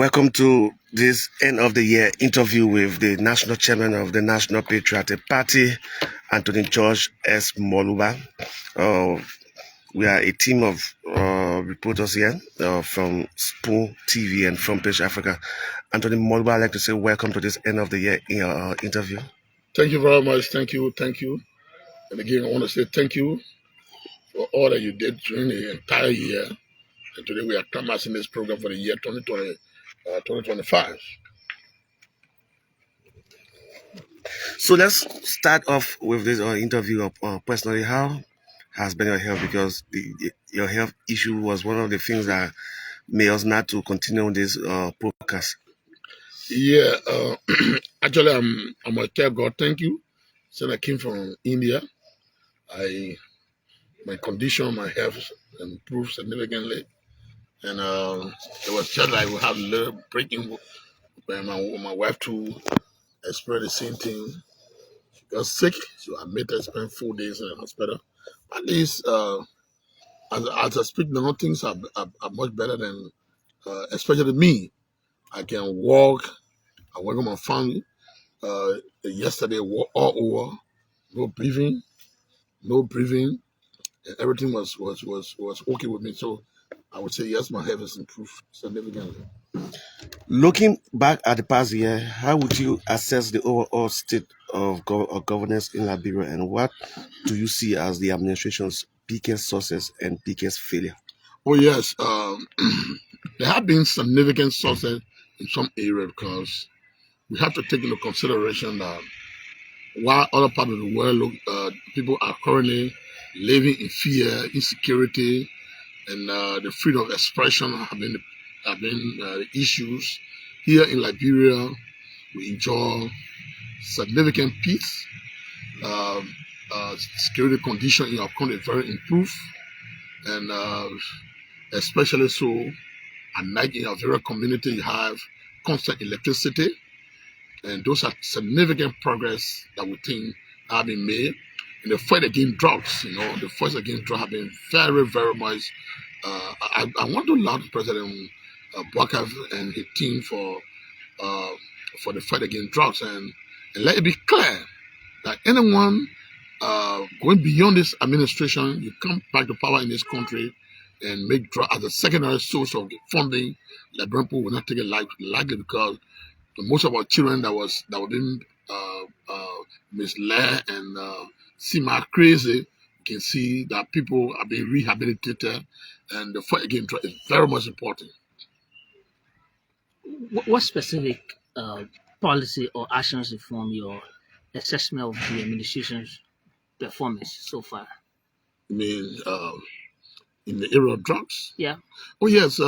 Welcome to this end of the year interview with the National Chairman of the National Patriotic Party, Atty. George S. Mulbah. We are a team of reporters here from Spoon TV and Front Page Africa. Atty. Mulbah, I'd like to say welcome to this end of the year interview. Thank you very much. Thank you. And again, I want to say thank you for all that you did during the entire year. And today we are canvassing this program for the year 2025. So let's start off with this interview. Personally, how has been your health? Because your health issue was one of the things that made us not to continue on this podcast. Yeah, actually, I'm a tell God thank you. Since I came from India, my condition, my health improved significantly, and it was just like we have a little breaking. When my wife too experienced the same thing. She got sick, so I made her spend 4 days in the hospital. At least, as I speak now, things are much better than, especially me. I can walk. I work on my family. Yesterday, all over, no breathing, and everything was okay with me. So I would say yes, my health has improved significantly. Looking back at the past year, how would you assess the overall state of governance in Liberia, and what do you see as the administration's biggest success and biggest failure? Oh yes, there have been significant success in some areas because we have to take into consideration that while other parts of the world people are currently living in fear, insecurity, and the freedom of expression have been issues. Here in Liberia, we enjoy significant peace. Security conditions in our country very improved, and especially so at night in our very community, you have constant electricity. And those are significant progress that we think have been made. In the fight against drugs, the fight against drugs have been very, very much. I want to laud President Bong and his team for the fight against drugs, and let it be clear that anyone going beyond this administration, you come back to power in this country and make drugs as a secondary source of funding, Liberian people will not take it lightly because most of our children that were being misled and seem crazy, you can see that people are being rehabilitated, and the fight against drugs is very much important. What specific policy or actions inform your assessment of the administration's performance so far? I mean, in the area of drugs. Yeah. Oh yes,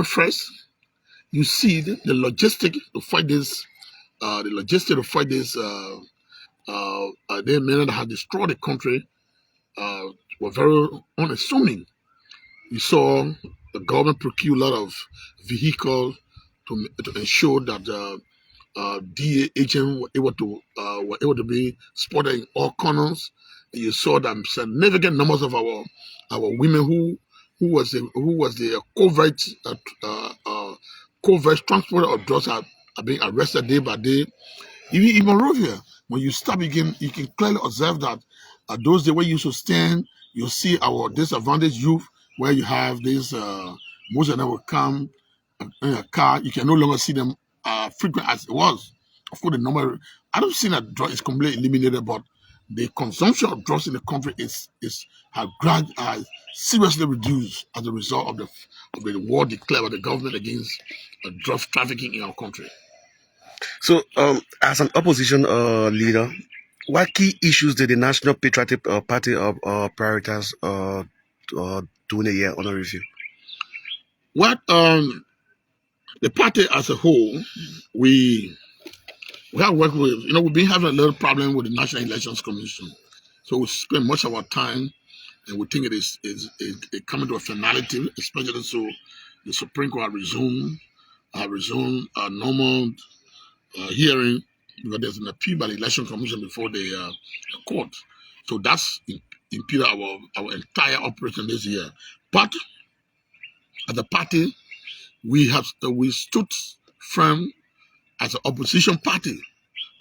first, you see the logistic to fight this. The men that had destroyed the country were very unassuming. You saw the government procure a lot of vehicles to ensure that DA agents were able to be spotted in all corners. And you saw that significant numbers of our women who was the covert transporter of drugs are being arrested day by day. Even Monrovia, when you stop, you can clearly observe that those days where you used to stand, you see our disadvantaged youth, where you have this, most of them will come in a car. You can no longer see them frequent as it was. Of course, the number, I don't see that drug is completely eliminated, but the consumption of drugs in the country has seriously reduced as a result of the war declared by the government against drug trafficking in our country. So, as an opposition leader, what key issues did the National Patriotic Party prioritize during the year under review? What the party as a whole, we have worked with, we've been having a little problem with the National Elections Commission. So we spend much of our time, and we think it is coming to a finality, especially so the Supreme Court resumed normal hearing, because there's an appeal by the Election Commission before the court. So that's impeded our entire operation this year. But as a party, we stood firm as an opposition party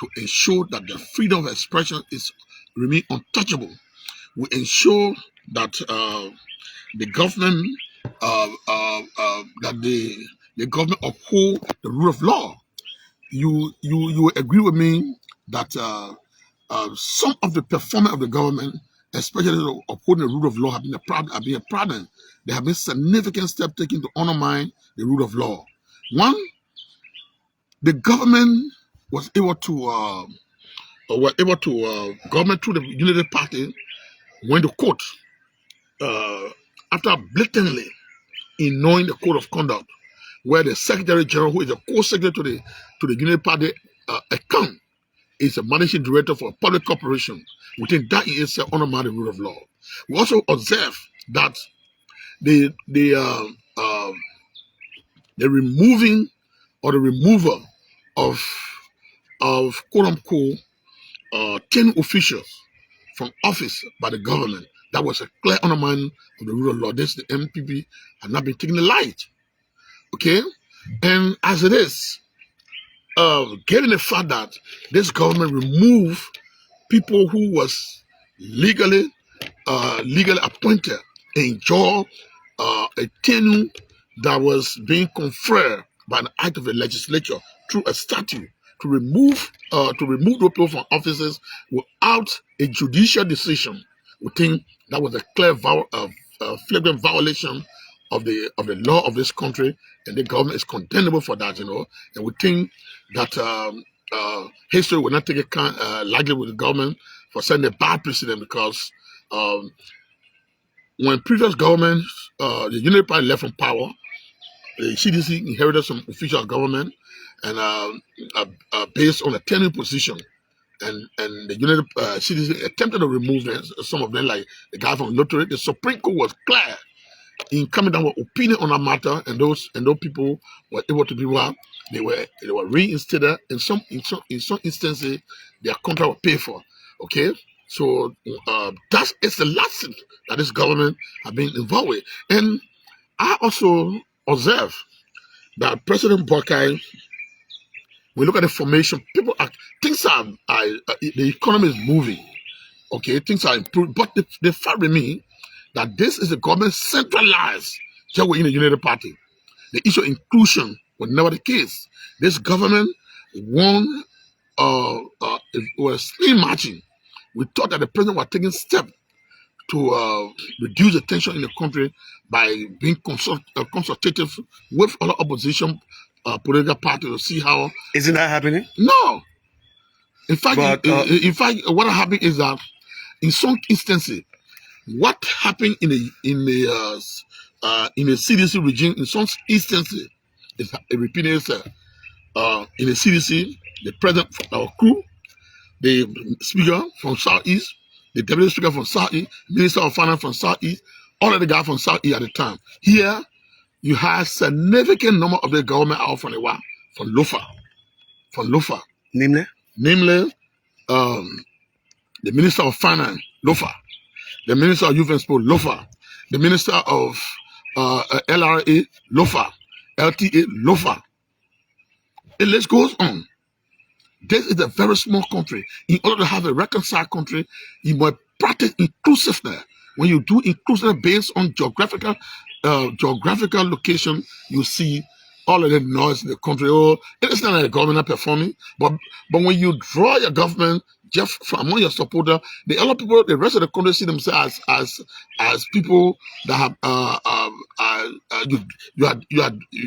to ensure that the freedom of expression is remain untouchable. We ensure that the government that the government uphold the rule of law. You agree with me that some of the performance of the government, especially upholding the rule of law, have been a problem. There have been significant steps taken to undermine the rule of law. One, the government was able to government through the Unity Party went to court after blatantly ignoring the code of conduct, where the Secretary General, who is a co-secretary to the Unity Party account, is a managing director for a public corporation. Within that, he is undermine the rule of law. We also observe that the removing or the removal of quote unquote 10 officials from office by the government, that was a clear undermining of the rule of law. This the NPP have not been taking the light. Okay, and as it is, given the fact that this government removed people who was legally appointed, enjoy a tenure that was being conferred by an act of the legislature through a statute to remove those people from offices without a judicial decision. We think that was a clear flagrant violation of the law of this country, and the government is condemnable for that, And we think that history will not take account lightly with the government for setting a bad precedent, because when previous governments, the Unity Party left from power, the CDC inherited some official government, and based on a tenure position, and the Unity CDC attempted to remove them, some of them, like the guy from Lottery. The Supreme Court was clear in coming down with opinion on that matter, and those people were able to be they were reinstated. In some instances, their contract was paid for. Okay, so that is the last thing that this government has been involved with. And I also observe that President Buckeye, we look at the formation, the economy is moving. Okay, things are improving, but the fact remains that this is a government centralized just within the Unity Party. The issue of inclusion was never the case. This government won, was slim margin. We thought that the president was taking steps to reduce the tension in the country by being consultative with other opposition political parties to see how. Isn't that happening? No. In fact, what happened is that in some instances, what happened in the CDC regime, in some instances, is repeating itself. In the CDC, the president, our crew, the speaker from Southeast, the deputy speaker from Southeast, minister of finance from Southeast, all of the guys from Southeast at the time. Here, you have significant number of the government out from Weah, from Lofa. Namely, the minister of finance, Lofa. The minister of youth and sport, Lofa. The minister of LRA, Lofa. LTA, Lofa. The list goes on. This is a very small country. In order to have a reconciled country, you must practice inclusiveness. When you do inclusiveness based on geographical location, you see all of the noise in the country. Oh, it is not like the government not performing, but when you draw your government just from among your supporters, the other people, the rest of the country see themselves as people that have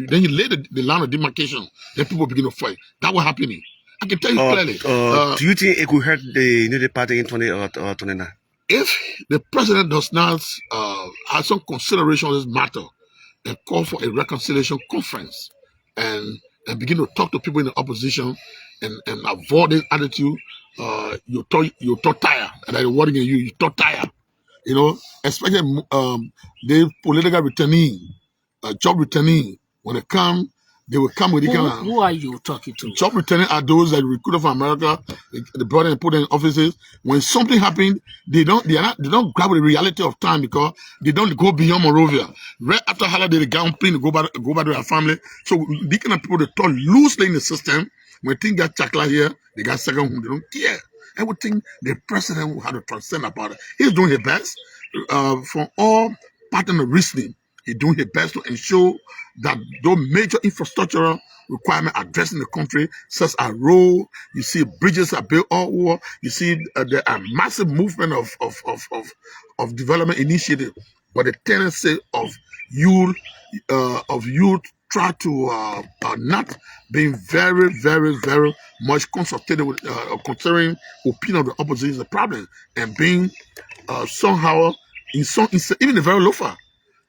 then you lay the line of demarcation, then people begin to fight. That will happen. I can tell you clearly. Do you think it could hurt the Unity Party in 2029? If the president does not have some consideration on this matter and call for a reconciliation conference and begin to talk to people in the opposition and avoid this attitude, you talk tired, and I'm warning you talk tired. Especially the political returning, job returning, when it comes, They will come with the kind of Who are you talking to? job returning are those that recruited from America. They brought in and put in offices. When something happened, they don't grab the reality of time because they don't go beyond Monrovia. Right after holiday, they go plane to go back to their family. So the kind of people that talk loosely in the system. When things got chakla here, they got second home. They don't care. Everything the president will have to transcend about it. He's doing his best for all pattern of reasoning. He's doing his best to ensure that those major infrastructural requirements addressing the country, such as road, you see bridges are built all over, you see there are massive movement of development initiative, but the tendency of youth try to not being very, very, very much consulted with considering opinion of the opposition is the problem, and being somehow even the very low.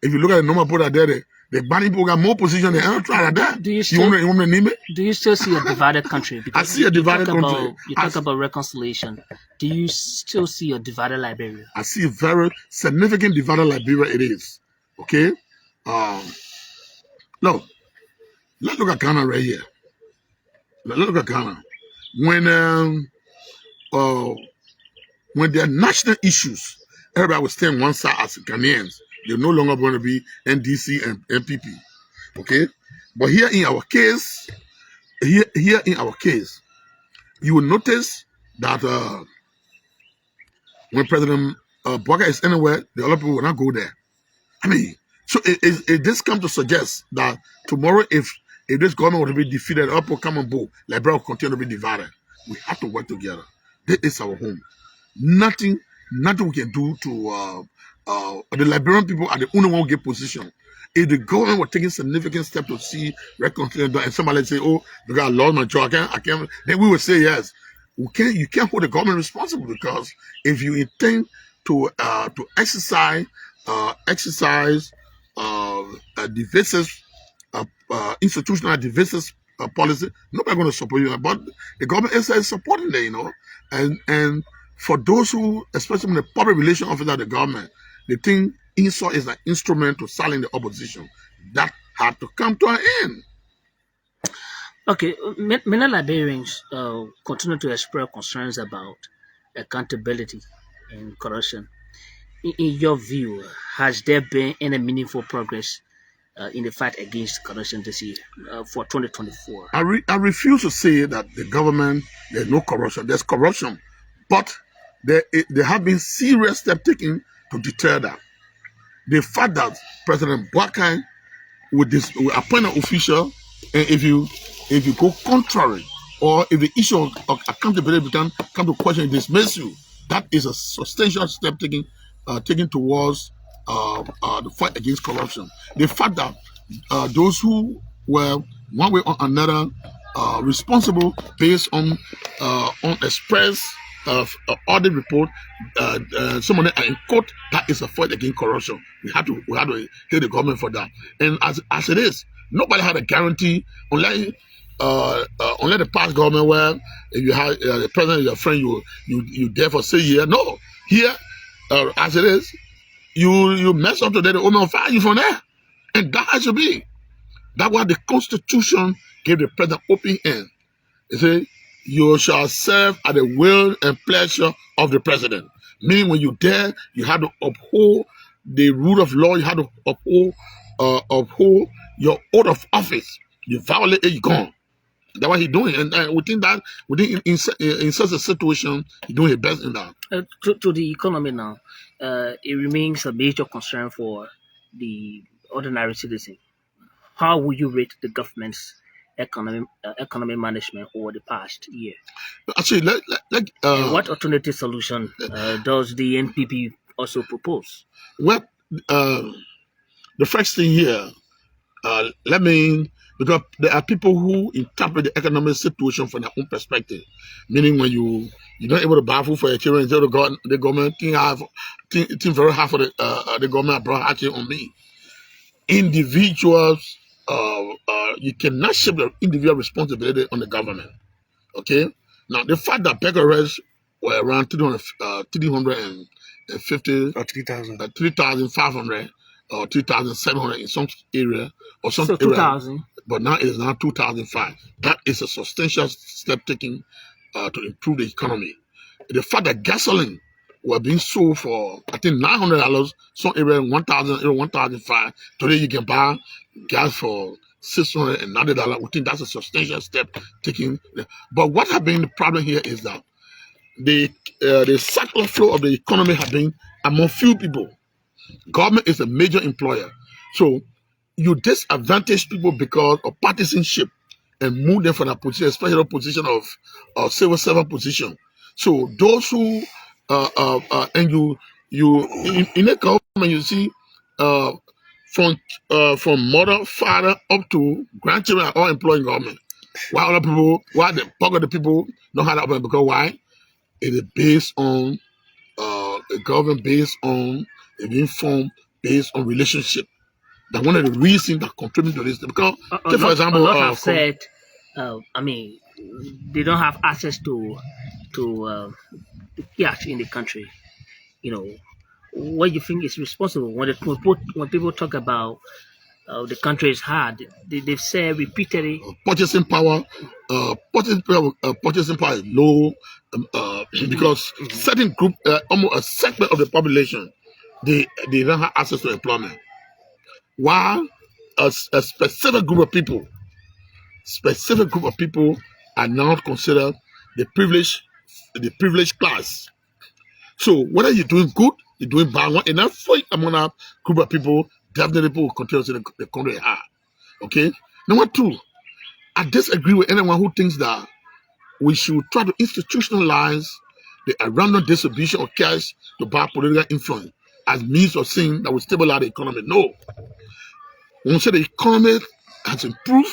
If you look at the number of people that are there, the banning people got more position than any trial that. Do you want me to name it? Do you still see a divided country? Because I see a divided country. You talk about reconciliation. Do you still see a divided Liberia? I see a very significant divided Liberia. It is okay. No, let's look at Ghana right here. Let's look at Ghana. When there are national issues, everybody will stay on one side as Ghanaians. They're no longer going to be NDC and NPP. Okay? But here in our case, you will notice that when President Bong is anywhere, the other people will not go there. I mean, so it this come to suggest that tomorrow, if this government were to be defeated, up will come and go, Liberia will continue to be divided. We have to work together. This is our home. Nothing we can do to the Liberian people are the only one who get position. If the government were taking significant steps to see reconciliation, and somebody say, "Oh, because I lost my job, I can't," then we would say yes. You can't hold the government responsible, because if you intend to exercise divisive institutional divisive policy, nobody going to support you. But the government is supporting it, and for those who, especially the public relations officer of the government, they think insult is an instrument to silence the opposition. That had to come to an end. Okay, many Liberians continue to express concerns about accountability and corruption. In your view, has there been any meaningful progress in the fight against corruption this year for 2024? I refuse to say that the government, there's no corruption. There's corruption, but there have been serious steps taken to deter that. The fact that President Bong will appoint an official, and if you go contrary, or if the issue of accountability come to question and dismiss you, that is a substantial step taken towards the fight against corruption. The fact that those who were one way or another responsible based on express audit report, some of them are in court. That is a fight against corruption. We had to hit the government for that. And as it is, nobody had a guarantee unless the past government where if you had the president, your friend, you there for 6 years. No, here as it is, you mess up today, the woman will fire you from there, and that has to be. That's why the Constitution gave the president open hand. It says, "You shall serve at the will and pleasure of the president." Meaning, when you're there, you have to uphold the rule of law. You have to uphold your oath of office. You violate it, you're gone. That's what he's doing, and we think that in such a situation, he's doing his best in that. To the economy now, it remains a major concern for the ordinary citizen. How will you rate the government's economic management over the past year? Actually, what alternative solution does the NPP also propose? Well, the first thing here, because there are people who interpret the economic situation from their own perspective. Meaning, when you're not able to buy food for your children, until the government think very hard for the government brought action on me. Individuals, you cannot shift the individual responsibility on the government. Okay? Now, the fact that beggar rates were around 350 or 3,500, or 3,700 in some area or some So area, 2000. but now it is now 2,005. That is a substantial step taken to improve the economy. The fact that gasoline were being sold for, I think, $900, some area 1,000, 1,005. Today you can buy gas for $690. We think that's a substantial step taken. But what has been the problem here is that the circular flow of the economy has been among few people. Government is a major employer. So you disadvantage people because of partisanship and move them from a position, especially a position of civil servant position. So those who and you in a government you see uh, from mother, father up to grandchildren are all employed in government. Why other people? Why the bulk of the people don't have that option? Because why? It is based on a government based on an informed based on relationship. That one of the reasons that contribute to this because take for example have said, I mean, they don't have access to cash in the country. You know, what do you think is responsible when people talk about the country is hard? They've said repeatedly purchasing power purchasing power is low because certain group almost a segment of the population they don't have access to employment, while a specific group of people are now considered the privileged class. So whether you're doing good, you're doing bad, one enough for among a group of people, definitely people will continue to the country hard. Okay. Number two, I disagree with anyone who thinks that we should try to institutionalize the random distribution of cash to buy political influence as means of saying that will stabilize the economy. No. When we say the economy has improved,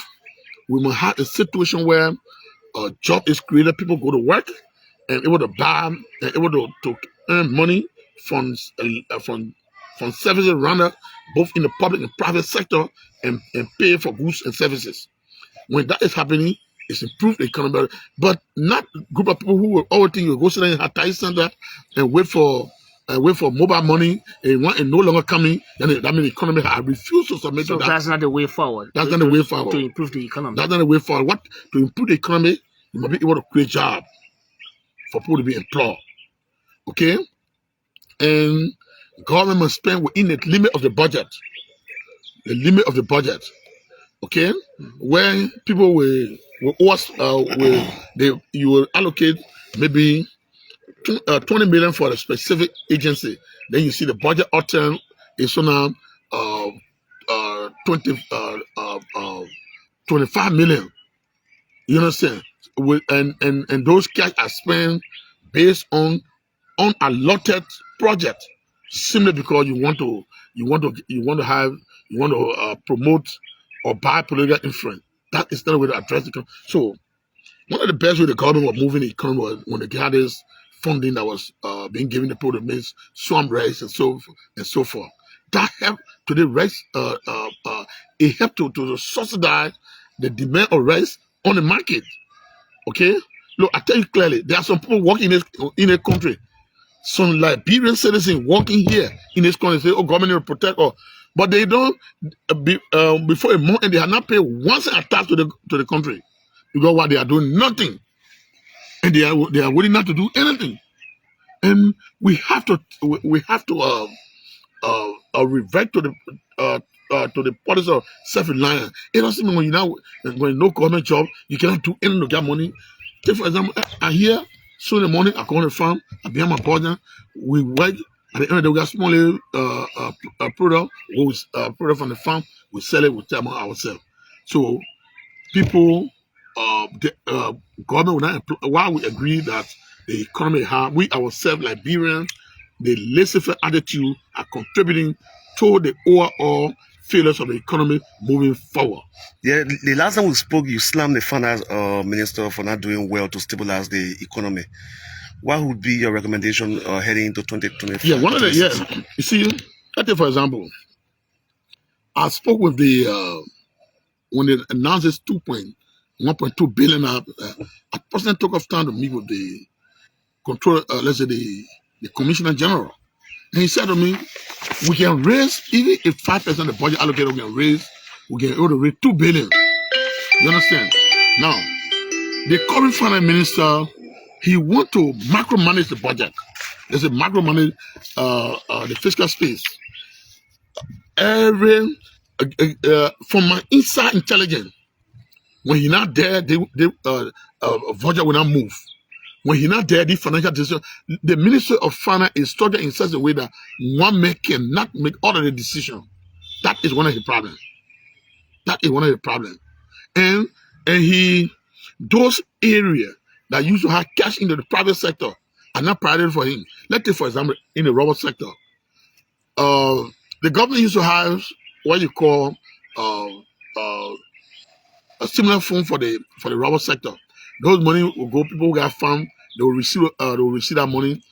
we must have a situation where a job is created, people go to work and able to buy and able to earn money from services rendered both in the public and private sector and pay for goods and services. When that is happening, it's improved the economy. But not a group of people who will always think you go sit in a Atty center and wait for mobile money and no longer coming. Then that means the economy. I refuse to submit to that. So that's not the way forward. That's not the way forward. To improve the economy. That's not the way forward. What to improve the economy? You must be able to create jobs for people to be employed. Okay? And government must spend within the limit of the budget. The limit of the budget. Okay? When people will you will allocate maybe 20 million for a specific agency. Then you see the budget item is on 25 million. You understand? And those cash are spent based on unallotted project, simply because you want to promote or buy political influence. That is not the way to address the economy. So one of the best ways the government was moving the economy was when they got this funding that was being given to people to make swamp rice and so forth. That helped to the rice. It helped to subsidize the demand of rice on the market. Okay, look, I tell you clearly, there are some people working in a country. Some Liberian citizens working here in this country say, "Oh, government will protect us," but they don't. Before a month, and they have not paid one cent tax to the country because what they are doing nothing, and they are willing not to do anything. And we have to revert to the policy of self-reliance. It doesn't mean when no government job, you cannot do anything to get money. Take for example, I hear so in the morning I go on the farm, I behind my partner, we work. At the end of the day, we got small product from the farm. We sell it, we sell it ourselves. So people, the government will not employ. While we agree that the economy is hard, we ourselves, Liberians, the laissez-faire attitude are contributing to the overall failures of the economy moving forward. Yeah, the last time we spoke, you slammed the finance minister for not doing well to stabilize the economy. What would be your recommendation heading into 2025? Yeah, one of the you see, let's take for example, I spoke with the when they announced this 1.2 billion. I personally took off time to meet with the control, let's say the commissioner general, And he said to me, we can raise, even if 5% of the budget allocated we can able to raise 2 billion. You understand? Now, the current finance minister, he want to macro-manage the budget. There's a macro-manage the fiscal space. From my inside intelligence, when he not there, budget will not move. When he not there, the financial decision, the Ministry of Finance is structured in such a way that one man cannot make all of the decision. That is one of the problems. That is one of the problems. And those areas that used to have cash into the private sector are not priority for him. Let's take, for example, in the rubber sector. The government used to have what you call a similar fund for the rubber sector. Those money will go, people who got farm, they will receive that money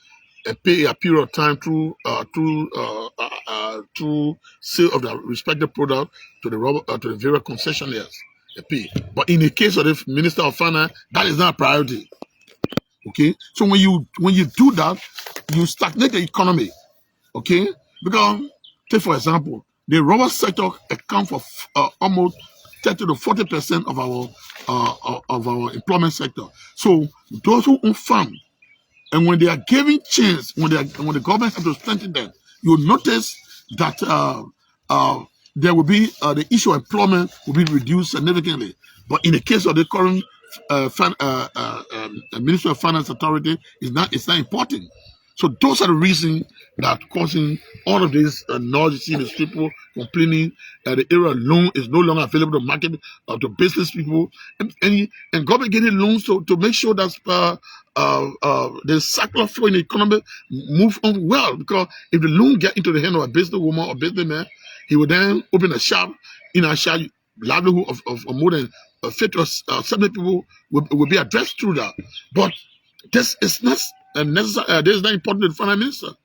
and pay a period of time through sale of the respective product to the various concessionaires. They pay. But in the case of the Minister of Finance, that is not a priority. Okay, so when you do that, you stagnate the economy. Okay, because take for example, the rubber sector account for almost 30 to 40% of our employment sector. So those who own farm, and when they are giving chance, when the government has to strengthen them, you'll notice that there will be the issue of employment will be reduced significantly. But in the case of the current Ministry of Finance Authority, it's not important. So those are the reasons that causing all of this noise. You see these people complaining that the area of loan is no longer available to market to business people, and government getting loans to make sure that the circular flow in the economy move on well. Because if the loan get into the hand of a businesswoman or businessman, he will then open a shop. In a shop, livelihood of more than 50 or 70 people will be addressed through that. But this is not necessary. This is not important to the finance minister.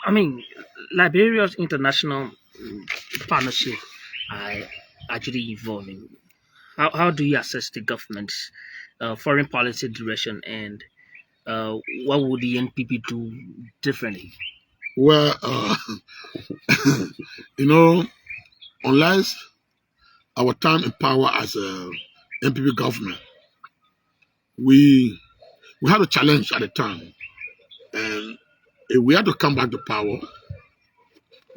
I mean, Liberia's international partnership are actually evolving. How do you assess the government's foreign policy direction, and what would the NPP do differently? Well, unless our time in power as a NPP government, we had a challenge at the time, and if we had to come back to power,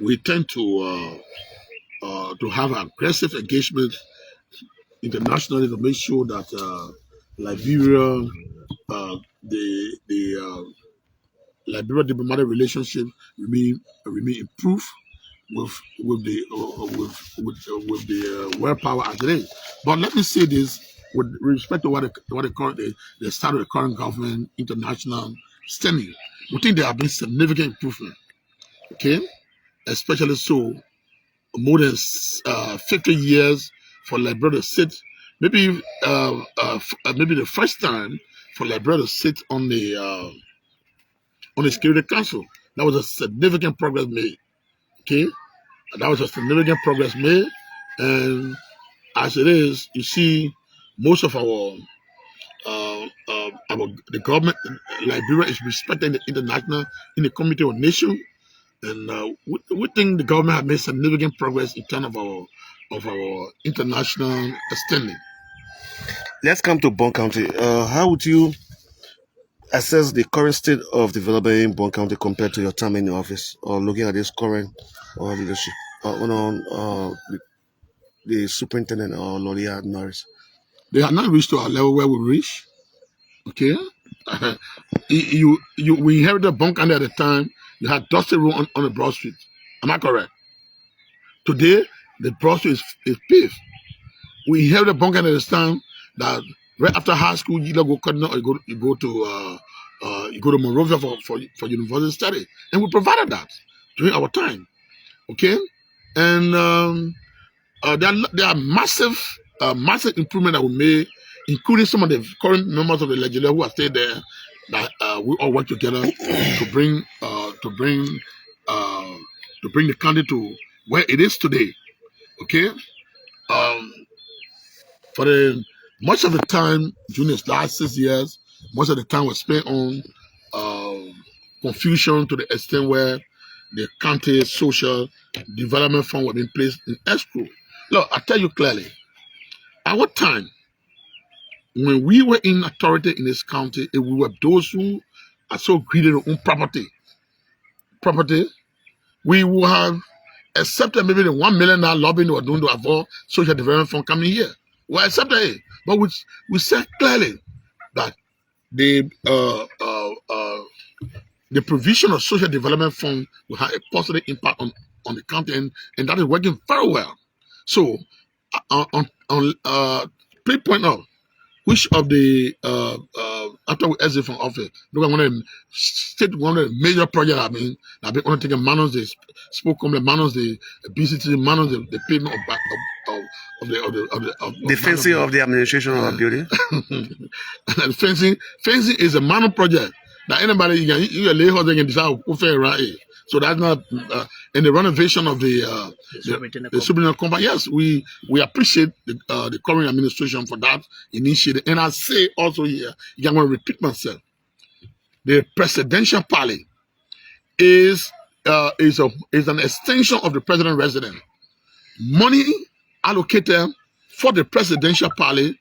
we tend to have aggressive engagement internationally to make sure that Liberia, the Liberia diplomatic relationship remain improved with the world power as it is. But let me say this with respect to what the start of the current government international standing. We think there have been significant improvement. Okay, especially so more than 50 years for Liberia to sit. Maybe maybe the first time for Liberia to sit on the Security Council. That was a significant progress made. Okay, that was a significant progress made, and as it is, you see, most of the government, Liberia is respecting the international in the Committee of Nations, and we think the government has made significant progress in terms of our international standing. Let's come to Bong County. How would you assess the current state of development in Bong County compared to your time in the office, or looking at this current leadership, the superintendent or Loria Norris? They have not reached to our level where we reach. Okay, we inherited Bong County at the time. You had dusty road on the Broad Street. Am I correct? Today, the Broad Street is paved. We inherited Bong County at the time that right after high school, you go Cardinal, you go to Monrovia for university study, and we provided that during our time. Okay, and there are massive improvement that we made, including some of the current members of the legislature who are still there. That we all work together to bring the county to where it is today. Okay, for the much of the time during the last 6 years, most of the time was spent on confusion to the extent where the county social development fund was being placed in escrow. Look, I tell you clearly, our time, when we were in authority in this county, we were those who are so greedy to own property, we would have accepted maybe the $1 million lobbying we were doing to avoid social development fund coming here. We accepted it, but we said clearly that the provision of social development fund will have a positive impact on the county, and that is working very well. So, please point out which of the after we exit from office, look at one of the major projects I've been undertaking, manage the spoke company, manage the BCT, manage the payment the fencing of the administration of a building. And fencing is a minor project that anybody you can lay they can decide who fair around it. So that's not in the renovation of the superintendent company. Yes, we appreciate the current administration for that initiative. And I say also here, I'm going to repeat myself. The presidential parley is an extension of the president residence. Money allocated for the presidential parley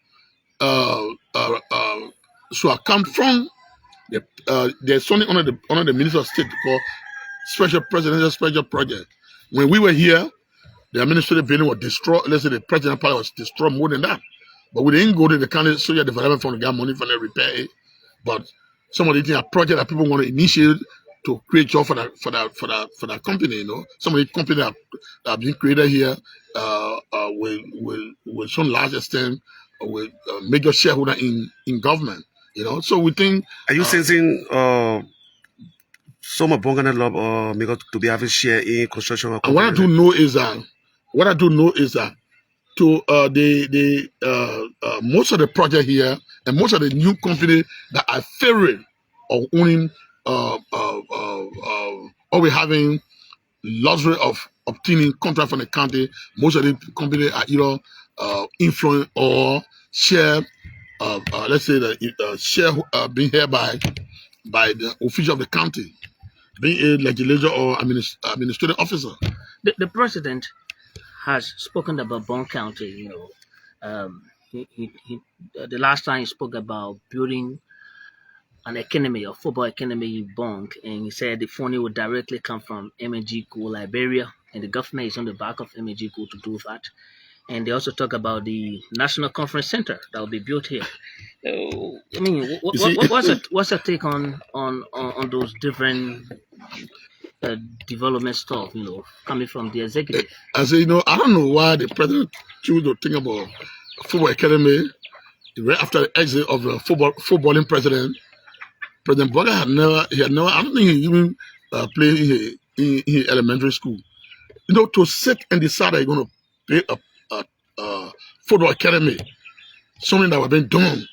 so come from there's something under the Minister of State called Presidential Special Project. When we were here, the administrative building was destroyed. Let's say the presidential parley was destroyed more than that. But we didn't go to the county social development fund to get money for the repair it. But some of the things are projects that people want to initiate to create job for that company, you know. Some of the companies that have been created here will some large extent with major shareholder in government, you know. So we think. Are you sensing some of Bong and Lob or Mego to be having share in construction? And what I do know is that to the most of the project here and most of the new companies that are favoring of owning or we having luxury of obtaining contract from the county, most of the companies are either influence or share let's say the share being held by the official of the county, being a legislator or administrative officer. The president has spoken about Bong County. You know, the last time he spoke about building an academy, a football academy in Bong, and he said the funding would directly come from MNG Liberia, and the government is on the back of MNG to do that. And they also talk about the National Conference Center that will be built here. I mean, what's your take on those different development stuff, you know, coming from the executive? I say, you know, I don't know why the president chose to think about football academy right after the exit of the footballing president. President Bong had never. I don't think he even played in elementary school. You know, to sit and decide that you're going to play a football academy, something that was being done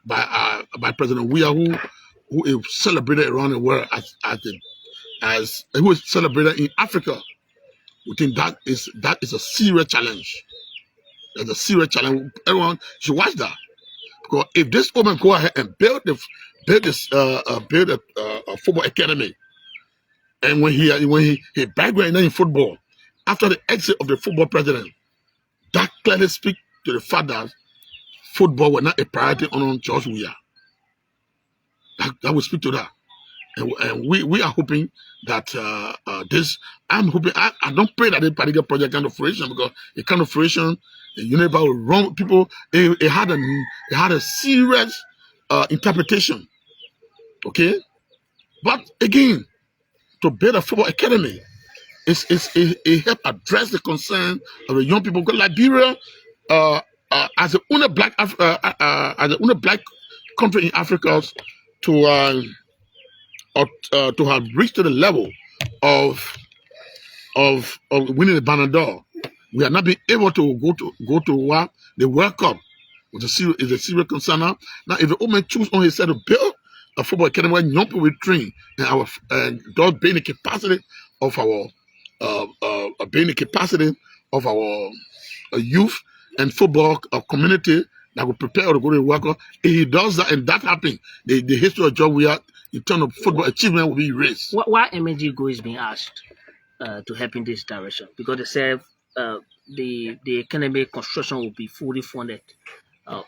by President Weah, who is celebrated around the world as who was celebrated in Africa. We think that is a serious challenge. That's a serious challenge. Everyone should watch that, because if this woman go ahead and build a football academy, and when he background in football after the exit of the football president, that clearly speaks to the fact that football was not a priority on George Weah. That will speak to that. And we are hoping that this. I'm hoping. I don't pray that this particular project kind of fruition, because it kind of fruition, you know, about wrong people. It had a serious interpretation. Okay, but again, to build a football academy, it help address the concern of the young people. Because Liberia, as the only black country in Africa to have reached to the level of winning the Ballon d'Or, we have not been able to go to the World Cup. Which is a serious concern now. Now, if the woman choose on himself to build a football academy where young people will train and thus being the capacity of our youth and football community that will prepare to go to the World Cup. If he does that and that happens, the history of George Weah in terms of football achievement will be erased. Why MNG Go is being asked to help in this direction? Because they said the academic construction will be fully funded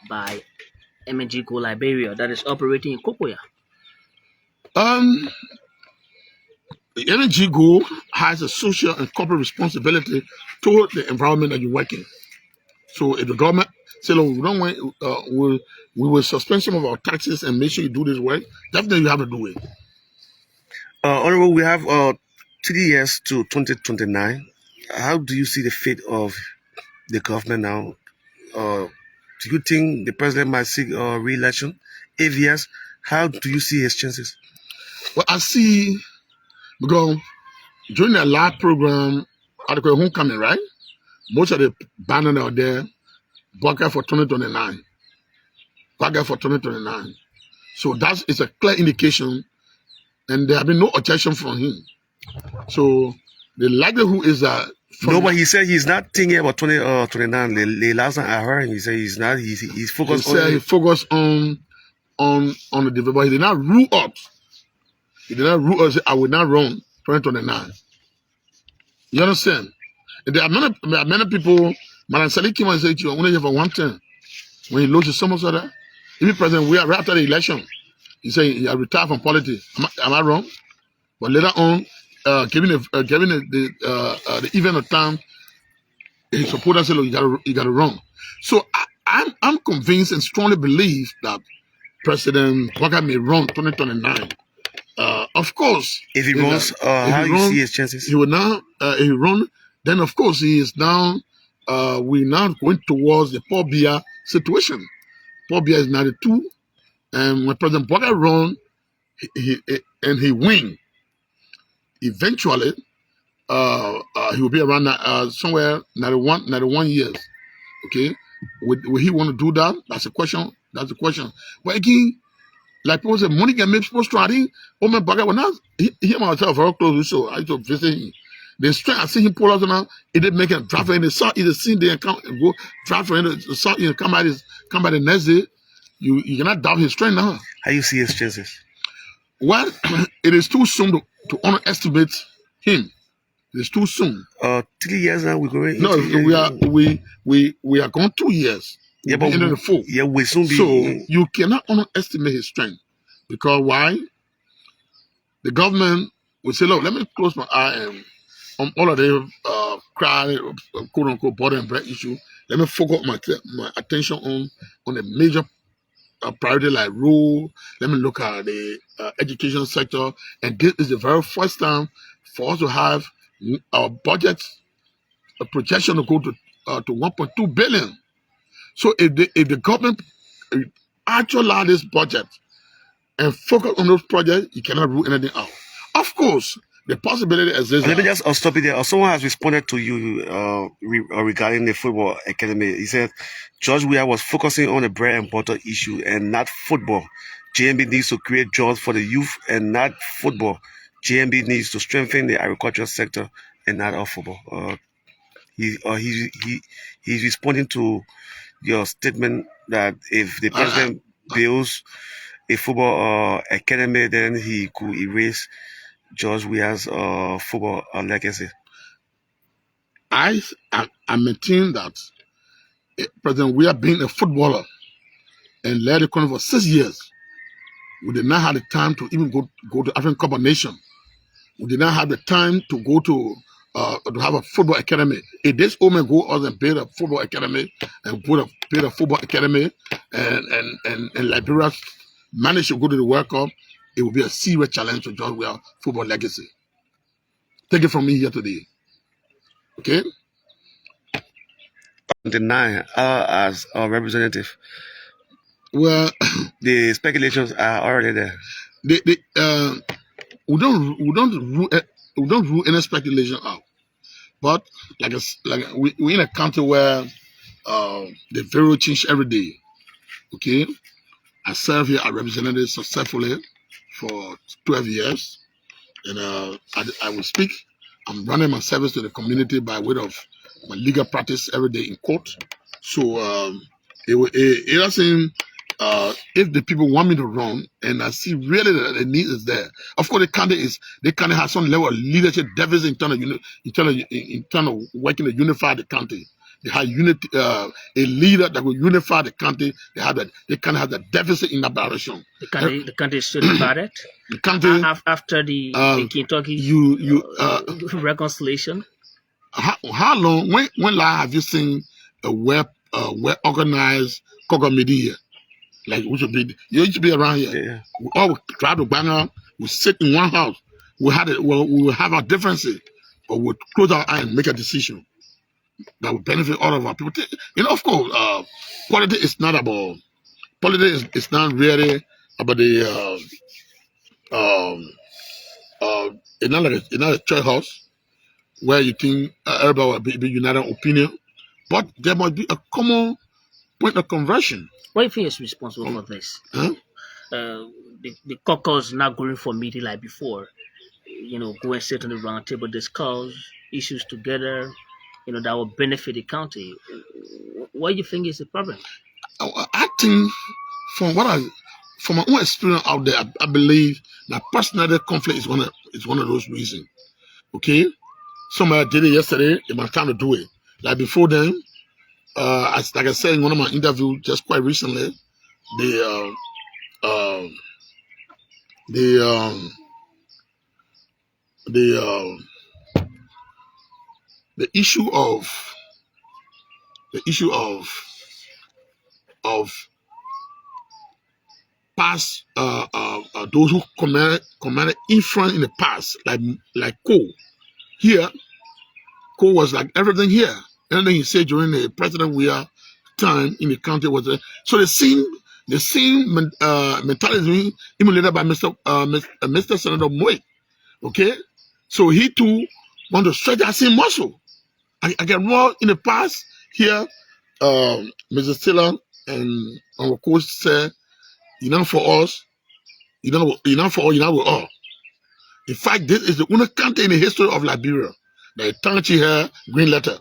by MNG Go Liberia that is operating in Kokoya. The energy goal has a social and corporate responsibility toward the environment that you work in. So if the government say, look, we don't want, we will suspend some of our taxes and make sure you do this work, definitely you have to do it. Honorable, we have 3 years to 2029. How do you see the fate of the government now? Do you think the president might seek re-election? If yes, how do you see his chances? Well, I see, because during the last program, article homecoming, right? Most of the banners out there, bucket for 2029. Bucket for 2029. So that is a clear indication, and there have been no objection from him. So the likelihood is that no, but he said he's not thinking about 2029. The last time I heard him, he said he's not. He's focused. He focused on the development. He did not rule out. He did not rule out. I will not run 2029. You understand? And there are many people. Madam Sali came and said to you, only here for one thing. When he looked at some of that, even President Weah, right after the election, he said he had retired from politics. Am I wrong? But later on, given the event of time, his supporters said, "Look, you got to run." So I'm convinced and strongly believe that President Bong may run 2029. Of course, if he runs, how do you see his chances? He will now. If he run, then of course he is now. We're now going towards the Paul Biya situation. Paul Biya is 92, and when President Bong run, he win. Eventually, he will be around somewhere 91 years. Okay, will he want to do that? That's the question. But again, like people say, money can make people strong. I think Omen Baga will not. He myself very close, so I used to visit him. The strength I see him pull out now, it didn't make him draft for him. They saw either seen there and come and go draft for him. They saw him come by the next day. You cannot doubt his strength now. How you see his chances? Well, it is too soon to underestimate him. It's too soon. 3 years now we're going. No, we are going 2 years. Yeah, but in the 4. Yeah, we soon be. So you cannot underestimate his strength, because why? The government will say, "Look, let me close my eye on all of the crowd, quote unquote, border and bread issue. Let me focus my attention on the major priority like road. Let me look at the education sector, and this is the very first time for us to have our budget a projection to go to 1.2 billion. So if the government actualize this budget and focus on those projects, you cannot rule anything out. Of course, the possibility exists. Let me just stop it there. Someone has responded to you regarding the football academy. He said George Weah was focusing on the bread and butter issue and not football. JMB needs to create jobs for the youth and not football. JMB needs to strengthen the agricultural sector and not all football. He's responding to your statement that if the president builds a football academy, then he could erase George Weah's football legacy. I maintain that President Weah being a footballer and led the country for 6 years, we did not have the time to even go to African Cup of Nations. We did not have the time to go to have a football academy. If this woman go out and build a football academy and build a football academy and Liberia manage to go to the World Cup, it will be a serious challenge to George Weah's football legacy. Take it from me here today. Okay? 29 as a representative. Well, the speculations are already there. We don't rule any speculation out. But we're in a country where the variable change every day. Okay, I served here as representative successfully for 12 years, and I will speak. I'm running my service to the community by way of my legal practice every day in court. So it doesn't if the people want me to run, and I see really that the need is there. Of course, they kind of have some level of leadership deficit in terms of working to unify the country. They have unity, a leader that will unify the country. They kind of have the deficit in that direction. The country is still divided. The country after the Kentucky reconciliation. How long? When have you seen a well organized committee here? Like we should be, you used to be around here. Yeah. We all try to bang out. We sit in one house. We will have our differences, but we'll close our eyes and make a decision that will benefit all of our people. You know, of course, politics is not about politics. It's not really about the it's not a church house where you think everybody will be united in opinion, but there must be a common point of conversion. What do you think is responsible for this? Huh? The caucus not going for meeting like before. You know, go and sit on the round table, discuss issues together. You know, that will benefit the county. What do you think is the problem? I think from my own experience out there, I believe that personality conflict is one of those reasons. Okay, somebody did it yesterday. It was time to do it. Like before then, like I said in one of my interviews just quite recently, the issue of past those who commanded influence in the past, like Cole. Here, Cole was like everything here. Everything he said during the President Weah time in the county was so the same mentality emulated by Mr. Senator Mulbah. Okay, so he too want to stretch that same muscle. I get more in the past here. Mrs. Taylor and our coach said, "You know, for us, you know for all, you know with all." In fact, this is the only country in the history of Liberia that a township here green letter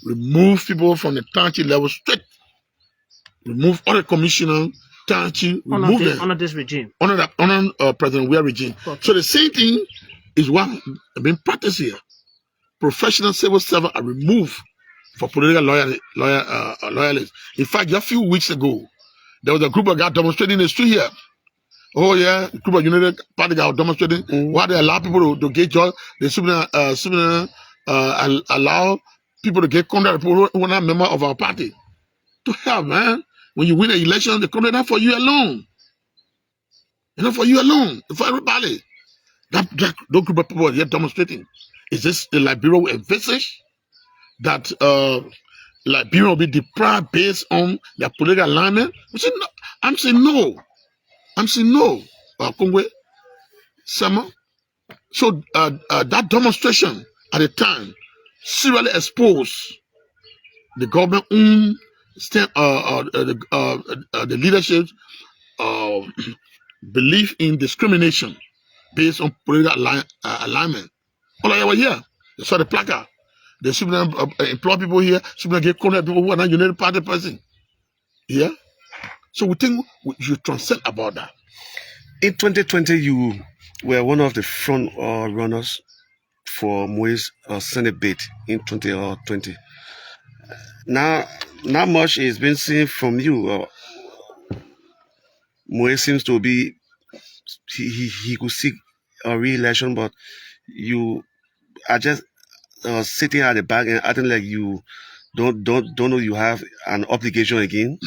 remove people from the township level straight. Remove all the commissioners, township, remove them. Under this regime. Under President Weah regime. Okay. So the same thing is what being practiced here. Professional civil servants are removed for political loyalists. In fact, just a few weeks ago, there was a group of guys demonstrating in the street here. Oh yeah, the group of United Party guys demonstrating. Why they allow people to get jobs? They should allow people to get contract people who are not members of our party. To hell, man. When you win an election, the contract not for you alone. It's not for you alone. It's for everybody. That group of people are here demonstrating. Is this the Liberia we envisage? That Liberia will be deprived based on their political alignment? I'm saying no. Kongwe, Sama. So that demonstration at the time seriously exposed the government own the leadership belief in discrimination based on political alignment. All I were here. They saw the placard. They should employ people here, should get contract people who are not United Party person. Yeah. So we think we should transcend about that. In 2020, you were one of the front runners for Mulbah's Senate bid in 2020. Now, not much is being seen from you. Mulbah seems to be he could seek a re-election, but you are just sitting at the back and acting like you don't know you have an obligation again.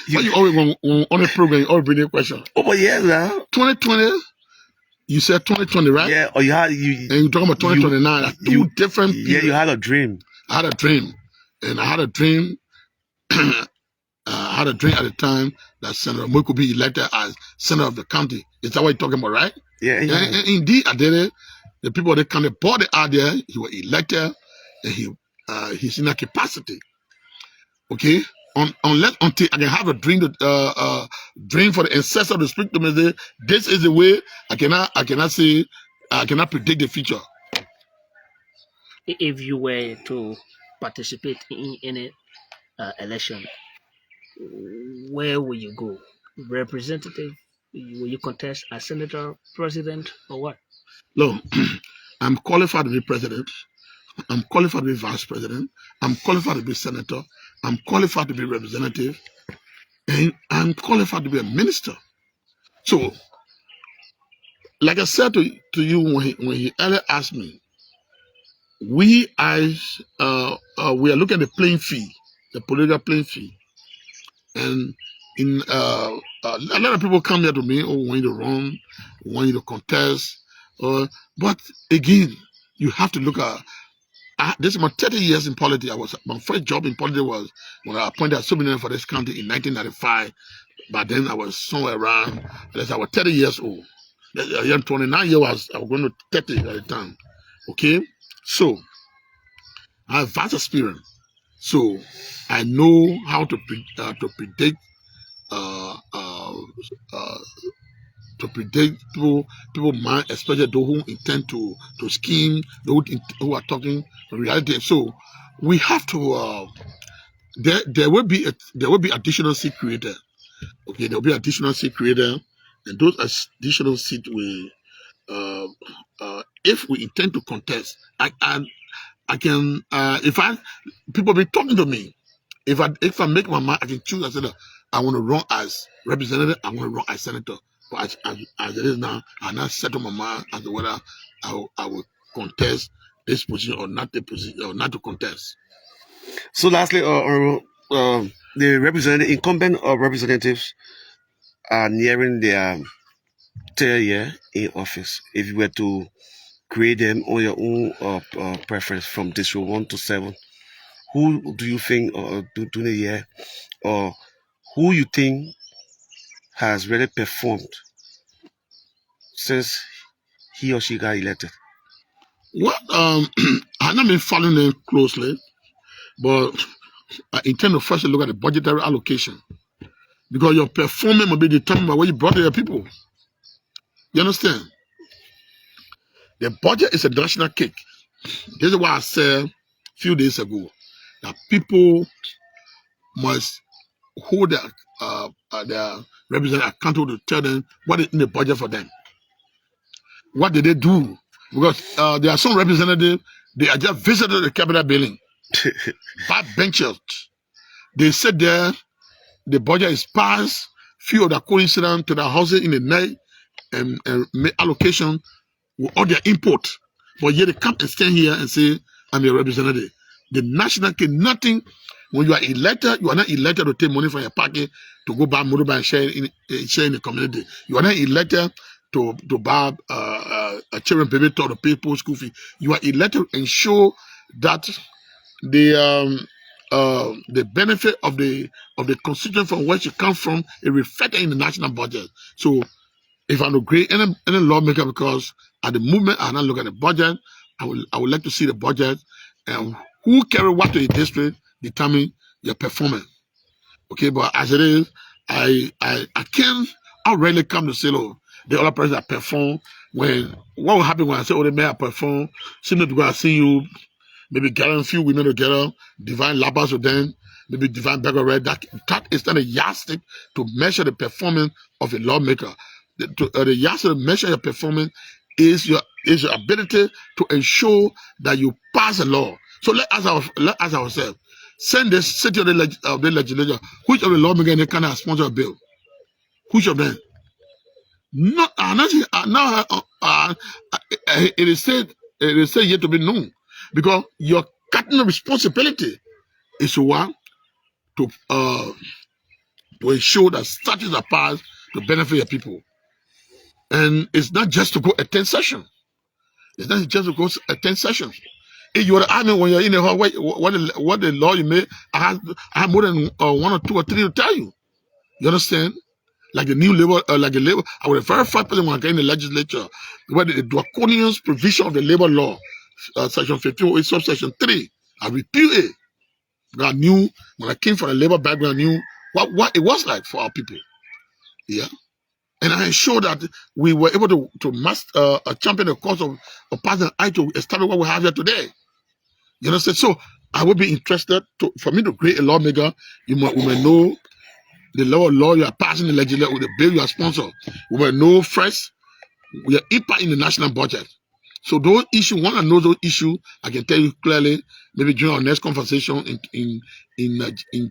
You always on the program, you always bring a question. Oh, but yeah, 2020. You said 2020, right? Yeah. Or and you're talking about 2029. Two different people. Yeah, you had a dream. I had a dream, and I had a dream. I had a dream at the time that Senator Mulbah could be elected as senator of the county. Is that what you're talking about, right? Yeah. And indeed, I did it. The people of the county bought the idea. He was elected, and he's in that capacity. Okay, until I can have a dream dream for the ancestor to speak to me. Say, this is the way. I cannot predict the future. If you were to participate in any election, where will you go? Representative? Will you contest as senator, president, or what? Look, I'm qualified to be president. I'm qualified to be vice president. I'm qualified to be senator. I'm qualified to be representative. And I'm qualified to be a minister. So, like I said to you when he earlier asked me, we are looking at the playing field, the political playing field. And in a lot of people come here to me, oh, we want you to run, we want you to contest. But again, you have to look at this is my 30 years in politics. My first job in politics was when I appointed as superintendent for this county in 1995. But then I was somewhere around, I was 30 years old. I am 29 years, I was going to 30 at the time. Okay? So, I have vast experience. So, I know how to predict people mind, especially those who intend to scheme, those who are talking reality. So we have to. There will be additional seat created. Okay, there will be additional seat created, and those additional seats will. If we intend to contest, I can. People be talking to me. If I make my mind, I can choose. I said, I want to run as representative. I want to run as senator. But as it is now, I not settle my mind as to whether I will contest this position or not the position or not to contest. So lastly, the incumbent representatives are nearing their third year in office. If you were to grade them on your own preference from district 1 to 7, who do you think do the year, or who you think has really performed since he or she got elected? Well, I've not been following them closely, but I intend to first look at the budgetary allocation, because your performance will be determined by what you brought to your people. You understand? The budget is a national cake. This is why I said a few days ago that people must hold their representative accountable to tell them what is in the budget for them. What did they do? Because there are some representatives, they are just visited the Capitol building, back benches. They sit there, the budget is passed, few of the coincident to the houses in the night and make allocation with all their input. But yet they come and stand here and say, I'm your representative. The national can nothing. When you are elected, you are not elected to take money from your pocket to go buy motorbike and share in the community. You are not elected to buy a children baby to pay school fee. You are elected to ensure that the benefit of the constituent from where you come from is reflected in the national budget. So if I'm to grade any lawmaker, because at the moment I not look at the budget, I would like to see the budget and who carry what to the district determine your performance. Okay, but as it is, I rarely come to say, oh, the other person that perform. What will happen when I say, oh, the mayor perform? Simply because I see you maybe gathering a few women together, divine labors with them, maybe divine beggar red. That is not a yardstick to measure the performance of a lawmaker. The yardstick to measure your performance is your ability to ensure that you pass a law. So let us ask ourselves, send the city of the legislature, which of the lawmakers can sponsor a bill? Which of them? It is said yet to be known, because your cardinal responsibility is to ensure that statutes are passed to benefit your people. And it's not just to go attend session. It's not just to go attend sessions. If you were to ask me when you're in the hall, what the law you made, I have more than 1 or 2 or 3 to tell you. You understand? Like the new labor, I was the very first person when I came in the legislature, where the draconian provision of the labor law, section 1508, subsection 3, I repealed it. Because I knew, when I came from a labor background, I knew what it was like for our people. Yeah. And I ensured that we were able to champion the cause of passing I to establish what we have here today. You understand? So I would be interested for me to create a lawmaker. We may know the law you are passing, the legislation, or the bill you are sponsoring, we will know first your impact in the national budget. So those issues, one that knows those issues, I can tell you clearly, maybe during our next conversation in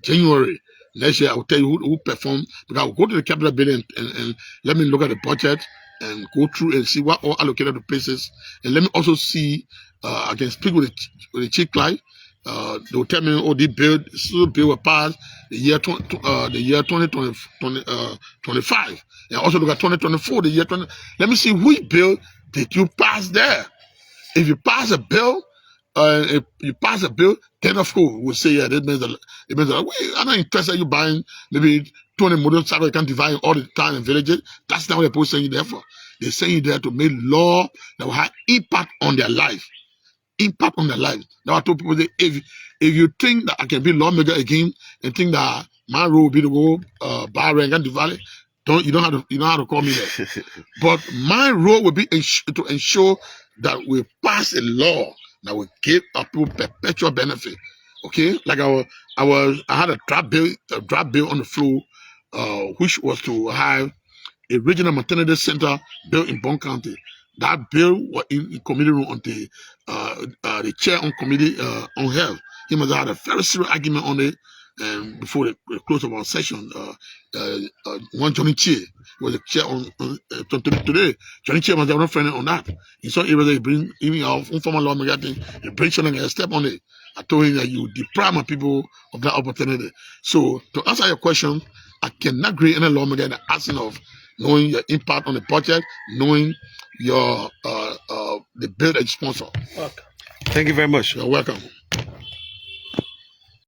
January next year, I will tell you who performed, because I will go to the capital building and let me look at the budget and go through and see what all allocated to places. And let me also see, I can speak with the chief client. They will tell me, oh, the bill will pass the year 2025. And also look at 2024, the year 20. Let me see which bill did you pass there. If you pass a bill, then of course we'll say, yeah, it means I'm not interested in you buying maybe 20 modern cycles you can divide all the town and villages. That's not what they're supposed to send you there for. They send you there to make law that will have impact on their life. Impact on their life. Now I told people that if you think that I can be lawmaker again and think that my role will be to go buy rank and divide, you don't have to call me there. But my role will be to ensure that we pass a law that will give our people perpetual benefit. Okay, like I had a draft bill on the floor, which was to have a regional maternity center built in Bong County. That bill was in committee room on the chair on committee on health. He must have had a very serious argument on it. And before the close of our session, one Johnny Che was the chair on today. Johnny Che was not friend on that. In some areas, they bring even our informal lawmaker thing, they bring something and a step on it. I told him that you deprive my people of that opportunity. So to answer your question, I cannot agree any lawmaker in the absence of knowing your impact on the budget, knowing your the bill that you sponsor. Thank you very much. You're welcome.